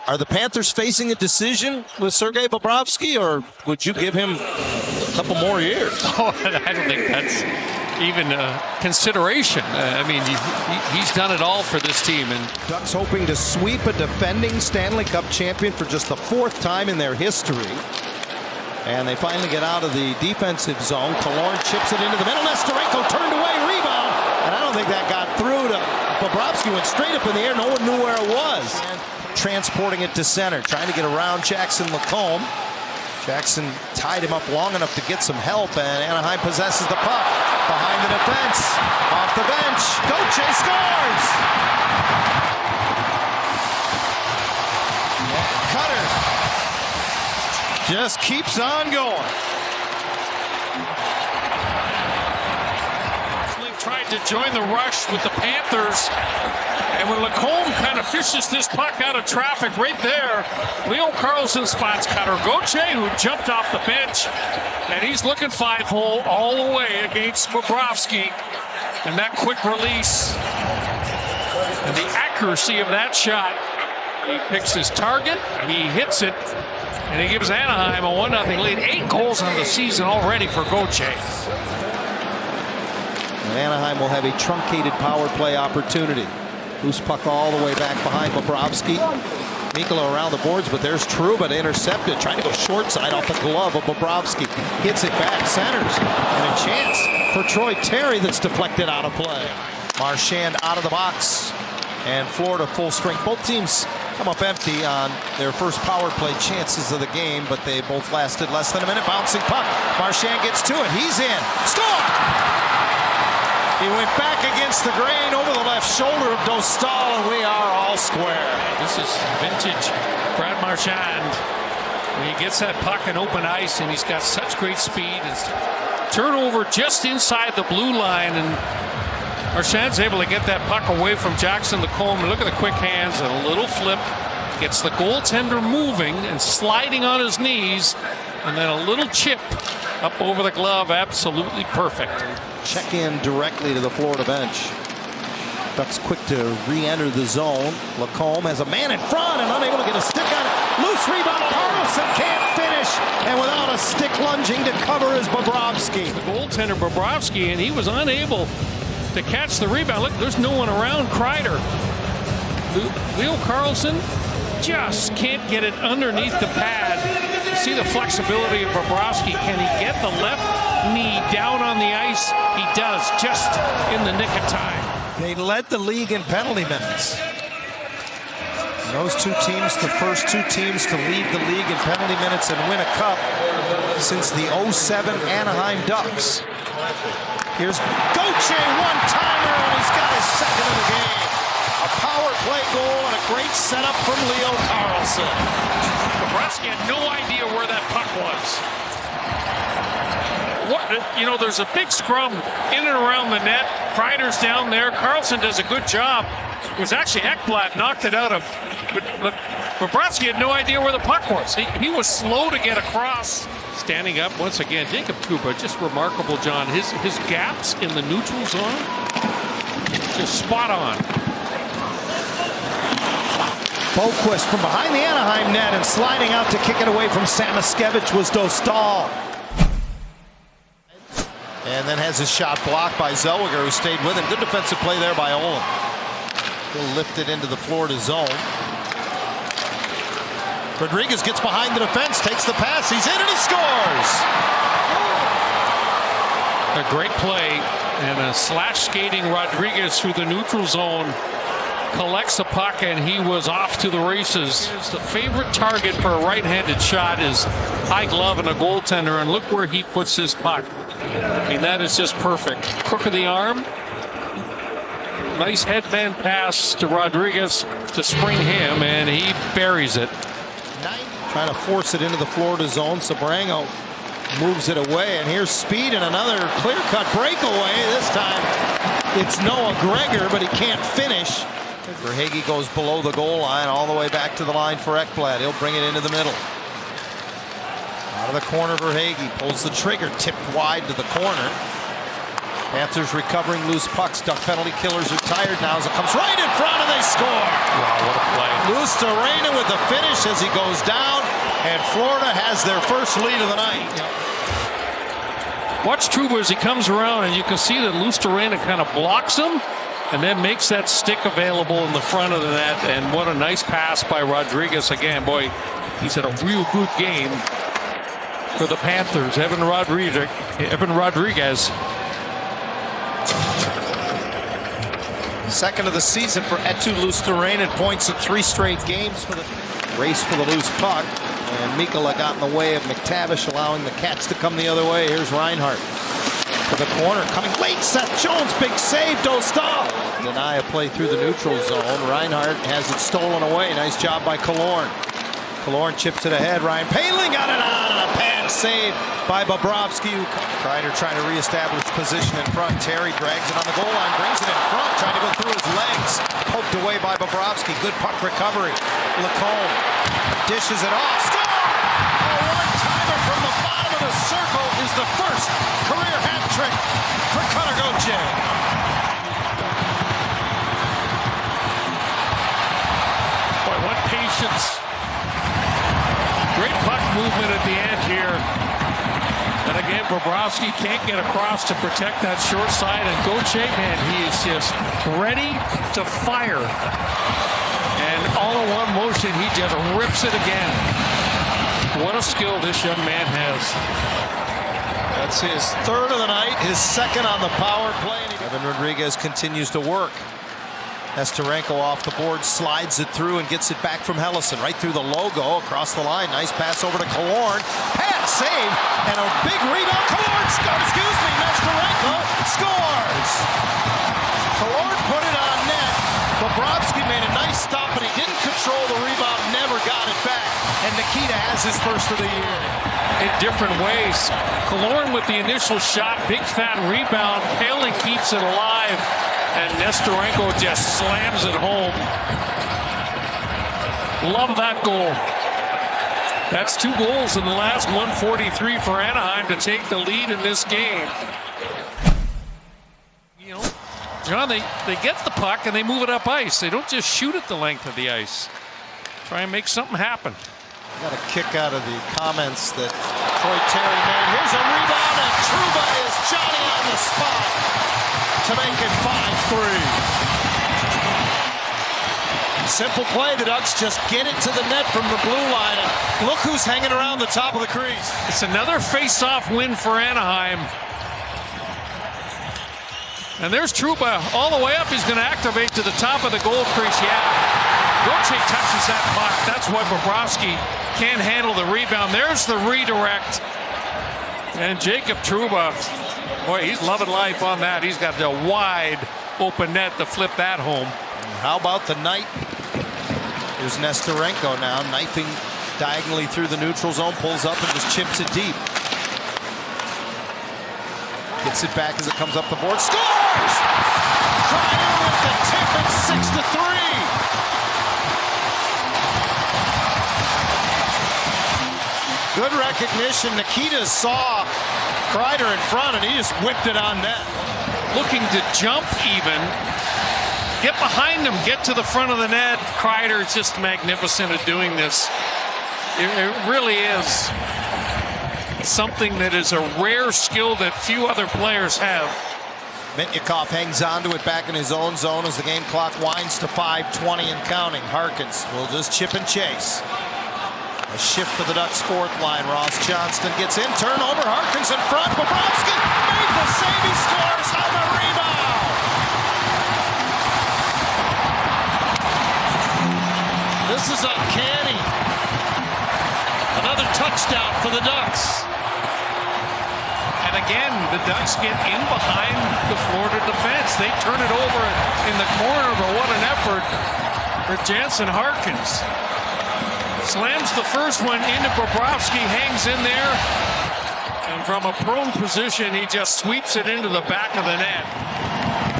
Are the Panthers facing a decision with Sergei Bobrovsky, or would you give him a couple more years? Oh, I don't think that's even a consideration. I mean, he's done it all for this team. And Ducks hoping to sweep a defending Stanley Cup champion for just the 4th time in their history. And they finally get out of the defensive zone. Killorn chips it into the middle. Nesterenko turned away, rebound. And I don't think that got through to Bobrovsky. Went straight up in the air. No one knew where it was. And transporting it to center, trying to get around Jackson Lacombe. Jackson tied him up long enough to get some help, and Anaheim possesses the puck behind the defense. Off the bench, Gauthier scores! Cutter just keeps on going. Tried to join the rush with the Panthers, and when Lacombe kind of fishes this puck out of traffic right there, Leo Carlsson spots Cutter. Gauthier, who jumped off the bench, and he's looking 5-hole all the way against Bobrovsky, and that quick release and the accuracy of that shot. He picks his target, he hits it, and he gives Anaheim a 1-0 lead. 8 goals on the season already for Gauthier. And Anaheim will have a truncated power play opportunity. Loose puck all the way back behind Bobrovsky. Mikkola around the boards, but there's Trouba to intercept it. Trying to go short side off the glove of Bobrovsky. Hits it back, centers. And a chance for Troy Terry that's deflected out of play. Marchand out of the box. And Florida full strength. Both teams come up empty on their first power play chances of the game, but they both lasted less than a minute. Bouncing puck. Marchand gets to it. He's in. Score! He went back against the grain over the left shoulder of Dostal, and we are all square. This is vintage Brad Marchand. When he gets that puck in open ice, and he's got such great speed. His turnover just inside the blue line, and Marchand's able to get that puck away from Jackson Lacombe. Look at the quick hands and a little flip. Gets the goaltender moving and sliding on his knees, and then a little chip up over the glove. Absolutely perfect. Check in directly to the Florida bench. Ducks quick to re-enter the zone. Lacombe has a man in front and unable to get a stick on it. Loose rebound. Carlsson can't finish, and without a stick lunging to cover is Bobrovsky. The goaltender Bobrovsky, and he was unable to catch the rebound. Look, there's no one around Kreider. Leo Carlsson just can't get it underneath the pad. You see the flexibility of Bobrovsky. Can he get the left knee down on the ice? He does, just in the nick of time. They led the league in penalty minutes. And those two teams, the first two teams to lead the league in penalty minutes and win a cup since the 07 Anaheim Ducks. Here's Gauthier, one-timer, and he's got his second of the game. A power play goal and a great setup from Leo Carlsson. Bobrovsky had no idea where that puck was. There's a big scrum in and around the net. Kreider's down there. Carlsson does a good job. It was actually Ekblad knocked it out of. But Bobrovsky had no idea where the puck was. He was slow to get across. Standing up once again, Jacob Trouba, just remarkable, John. His gaps in the neutral zone, just spot on. Boquist from behind the Anaheim net and sliding out to kick it away from Samoskevich was Dostal. And then has his shot blocked by Zellweger, who stayed with him. Good defensive play there by Ohlund. He'll lift it into the Florida zone. Rodriguez gets behind the defense, takes the pass, he's in and he scores! A great play, and a slash skating Rodriguez through the neutral zone. Collects the puck, and he was off to the races. The favorite target for a right-handed shot is high glove and a goaltender, and look where he puts his puck. I mean, that is just perfect. Crook of the arm. Nice headband pass to Rodriguez to spring him, and he buries it. Trying to force it into the Florida zone. Sabrango moves it away, and here's speed and another clear-cut breakaway. This time it's Noah Gregor, but he can't finish. Verhaeghe goes below the goal line all the way back to the line for Ekblad. He'll bring it into the middle. Out of the corner, Verhaeghe pulls the trigger, tipped wide to the corner. Panthers recovering loose pucks. Duck penalty killers are tired now as it comes right in front and they score. Wow, what a play. Luostarinen with the finish as he goes down, and Florida has their first lead of the night. Watch Trouba as he comes around, and you can see that Luostarinen kind of blocks him and then makes that stick available in the front of the net. And what a nice pass by Rodriguez again. Boy, he's had a real good game for the Panthers. Evan Rodriguez. Second of the season for Eetu Luostarinen, points in 3 straight games for the race for the loose puck. And Mikkola got in the way of McTavish, allowing the Cats to come the other way. Here's Reinhart to the corner, coming late. Seth Jones, big save, Dostal. Deny a play through the neutral zone. Reinhart has it stolen away. Nice job by Killorn. Killorn chips it ahead. Ryan Poehling got it on, and a pad save by Bobrovsky. Kreider trying to reestablish position in front. Terry drags it on the goal line, brings it in front, trying to go through his legs. Poked away by Bobrovsky. Good puck recovery. Lacombe dishes it off. Score! A one-timer from the bottom of the circle is the first career hat trick for Cutter Gauthier. Boy, what patience. Great puck movement at the end here. And again, Bobrovsky can't get across to protect that short side. And Gauthier, man, he is just ready to fire. And all in one motion, he just rips it again. What a skill this young man has. That's his third of the night, his second on the power play. Evan Rodriguez continues to work. Nesterenko off the board, slides it through and gets it back from Helleson. Right through the logo, across the line. Nice pass over to Killorn. Pad save, and a big rebound. Killorn scores, Nesterenko scores! Killorn put it on net. Bobrovsky made a nice stop, but he didn't control the rebound, never got it back. And Nikita has his first of the year. In different ways. Killorn with the initial shot, big fat rebound. Poehling keeps it alive. And Nesterenko just slams it home. Love that goal. That's 2 goals in the last 143 for Anaheim to take the lead in this game. You know, John, they get the puck and they move it up ice. They don't just shoot it the length of the ice. Try and make something happen. Got a kick out of the comments that Troy Terry made. Here's a rebound, and Trouba is Johnny on the spot to make it 5-3. Simple play. The Ducks just get it to the net from the blue line. And look who's hanging around the top of the crease. It's another face-off win for Anaheim. And there's Trouba all the way up. He's going to activate to the top of the goal crease. Yeah. Gauthier touches that puck. That's why Bobrovsky can't handle the rebound. There's the redirect. And Jacob Trouba, boy, he's loving life on that. He's got the wide open net to flip that home. How about the night? Here's Nesterenko now, knifing diagonally through the neutral zone, pulls up and just chips it deep. Gets it back as it comes up the board. Scores! Kreider with the tip at 6-3. Good recognition. Nikita saw Kreider in front, and he just whipped it on net. Looking to jump even. Get behind him. Get to the front of the net. Kreider is just magnificent at doing this. It really is something that is a rare skill that few other players have. Mitnyakov hangs on to it back in his own zone as the game clock winds to 5:20 and counting. Harkins will just chip and chase. A shift for the Ducks' fourth line. Ross Johnston gets in. Turnover. Harkins in front. Bobrovsky made the save. He scores on the rebound. This is uncanny. Another touchdown for the Ducks. And again, the Ducks get in behind the Florida defense. They turn it over in the corner, but what an effort for Jansen Harkins. Slams the first one into Bobrovsky, hangs in there, and from a prone position, he just sweeps it into the back of the net.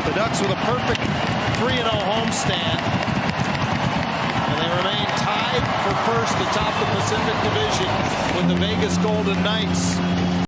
The Ducks with a perfect 3-0 homestand, and they remain tied for first atop the Pacific Division with the Vegas Golden Knights.